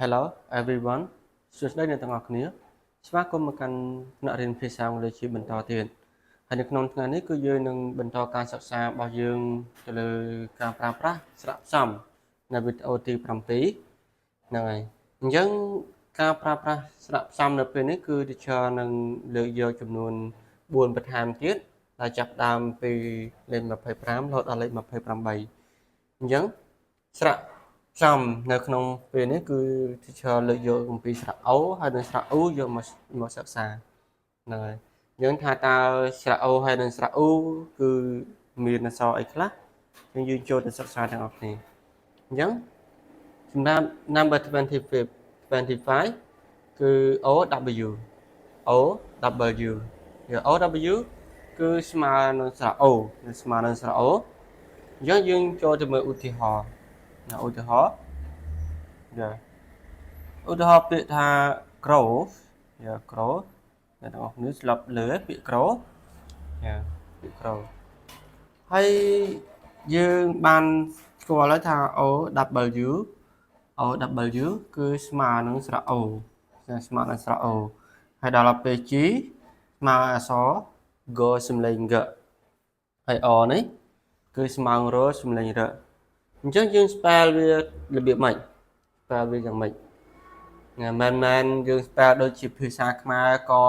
Hello everyone សួស្តីអ្នកទាំងអស់គ្នាស្វាគមន៍មកកាន់ថ្នាក់រៀនភាសាអង់គ្លេសជាបន្តទៀតហើយនៅក្នុងថ្ងៃនេះគឺយើងនឹងបន្តការសិក្សារបស់យើងទៅលើការប្រើប្រាស់ស្រៈផ្សំនៅវីដេអូទី7ហ្នឹងហើយអញ្ចឹងការប្រើប្រាស់ស្រៈផ្សំនៅពេលនេះគឺ teacher នឹងលើកយកចំនួន4បន្ថែមទៀតដែលចាប់ផ្ដើមពីលេខ25រហូតដល់លេខ28អញ្ចឹងស្រៈផ្សំនៅក្នុងពេលនេះគឺ teacher លើកយកអំពីស្រៈអូហើយនិងស្រៈអ៊ូយកមកសិក្សាហ្នឹងហើយយើងថាតើស្រៈអូហើយនិងស្រៈអ៊ូគឺមានអក្សរអីខ្លះយើងចូលទៅសិក្សាទាំងអស់គ្នាអញ្ចឹងសម្រាប់ number 25គឺ OW OW OW គឺស្មើនឹងស្រៈអូស្មើនឹងស្រៈអូអញ្ចឹងយើងចូលទៅមើលឧទាហរណ៍ឧទាហរណ៍ពាក្យថា grow grow អ្នកទាំងអស់គ្នាស្លាប់លើពាក្យ grow ពាក្យ grow ហើយយើងបានស្គាល់ហើយថា OW គឺស្មើនឹងស្រៈ O ស្មើនឹងស្រៈ O ហើយដល់ពេល G ស្មើអក្សរ G សំឡេង G ហើយ O នេះគឺស្មើនឹង R សំឡេង R អញ្ចឹងយើង spell វារបៀបម៉េច spell វាយ៉ាងម៉េចមិនយើង spell ដូចជាភាសាខ្មែរក៏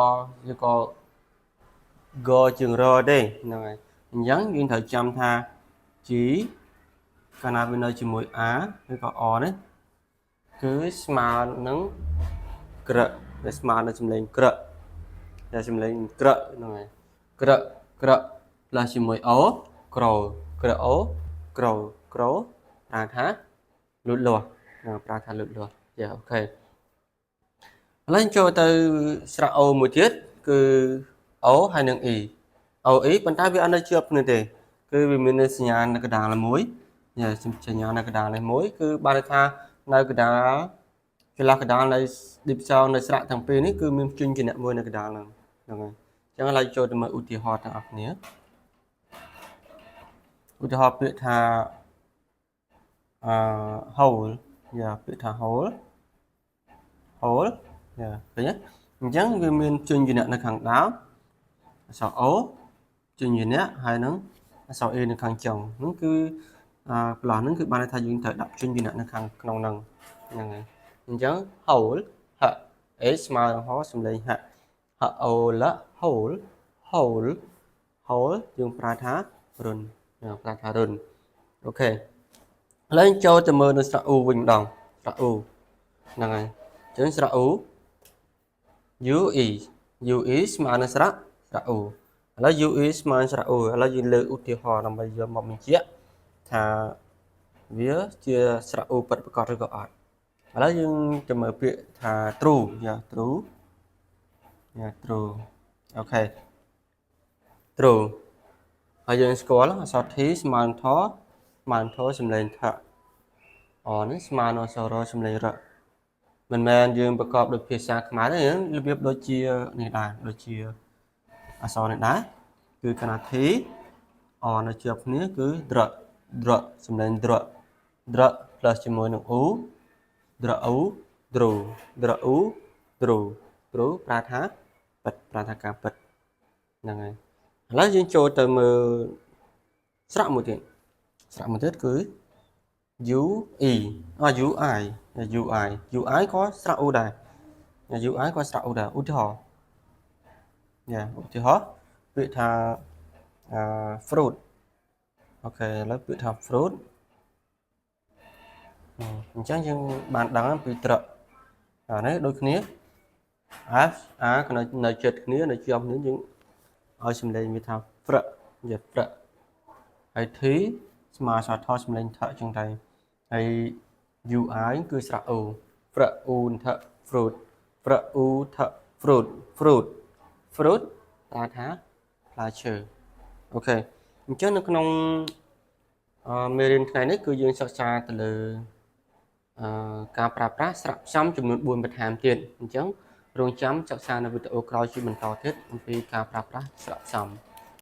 G ជាង R ទេហ្នឹងហើយអញ្ចឹងយើងត្រូវចាំថា G កាលណាវានៅជាមួយ A ឬក៏ O នេះគឺស្មើនឹងក្រឹកវាស្មើនឹងសំឡេងក្រឹកតែសំឡេងក្រឹកហ្នឹងហើយក្រឹកផ្លាស់ជាមួយ O ក្រោក្រឹក O ក្រោប្រើថាលូតលាស់ប្រើថាលូតលាស់អូខេឥឡូវចូលទៅស្រៈ O មួយទៀតគឺ O ហើយនឹង E OE ប៉ុន្តែវាអត់នៅជាប់គ្នាទេគឺវាមានសញ្ញានៅកណ្ដាលមួយសញ្ញានៅកណ្ដាលនេះមួយគឺបានន័យថានៅកណ្ដាលចន្លោះកណ្ដាលនៃឌីផ្សោនៅស្រៈទាំងពីរនេះគឺមានជញ្ជាក់មួយនៅកណ្ដាលហ្នឹងហើយអញ្ចឹងឥឡូវចូលទៅមើលឧទាហរណ៍ទាំងអស់គ្នាឧទាហរណ៍ពាក្យថា hole ពាក្យថា hole ឃើញទេអញ្ចឹងវាមានជញ្ជាក់នៅខាងដើមអក្សរ O ជញ្ជាក់ហើយនឹងអក្សរ A នៅខាងចុងហ្នឹងគឺប្លោះហ្នឹងគឺបានន័យថាយើងត្រូវដាក់ជញ្ជាក់នៅខាងក្នុងហ្នឹងហើយអញ្ចឹង hole ហ A ស្មើនឹង h សំឡេងហ o l hole យើងប្រើថារុនអូខេឥឡូវចូលទៅមើលនៅស្រៈ U វិញម្ដងស្រៈ U ហ្នឹងហើយអញ្ចឹងស្រៈ UE ស្មើនឹងស្រៈ U ឥឡូវ UE ស្មើនឹងស្រៈ U ឥឡូវយើងលើកឧទាហរណ៍ដើម្បីយកមកបញ្ជាក់ថាវាជាស្រៈ U ពិតប្រាកដឬក៏អត់ឥឡូវយើងទៅមើលពាក្យថា true អូខេ true ហើយយើងស្គាល់អក្សរ T ស្មើនឹង T សំឡេងថ អនេះស្មើនឹងអក្សរ R សំឡេង R មិនមែនយើងប្រកបដោយភាសាខ្មែរទេរបៀបដូចជានេះដែរដូចជាអក្សរនេះដែរគឺកាលណា T អនៅជាប់គ្នាគឺ dr សំឡេង dr ផ្លាស់ជាមួយនឹង U dr U true ប្រើថាពិតប្រើថាការពិតហ្នឹងហើយឥឡូវយើងចូលទៅមើលស្រៈមួយទៀតគឺ UI ក៏ស្រៈ U ដែរឧទាហរណ៍ពាក្យថា fruit អូខេឥឡូវពាក្យថា fruit អញ្ចឹងយើងបានដឹងពីត្រកអានេះដូចគ្នា F A នៅជិតគ្នានៅជាប់គ្នាយើងឲ្យសំឡេងវាថាប្រឹកហើយ T ស្មើអក្សរថសំឡេងថអញ្ចឹងដែរហើយ UI គឺស្រៈ O ប្រឹក U ថ fruit ប្រឹក U ថ fruit ប្រើថាផ្លែឈើអូខេអញ្ចឹងនៅក្នុងមេរៀនថ្ងៃនេះគឺយើងសិក្សាទៅលើការប្រើប្រាស់ស្រៈផ្សំចំនួន4បន្ថែមទៀតអញ្ចឹងរងចាំសិក្សានៅវីដេអូក្រោយជាបន្តទៀតអំពីការប្រើប្រាស់ស្រៈផ្សំ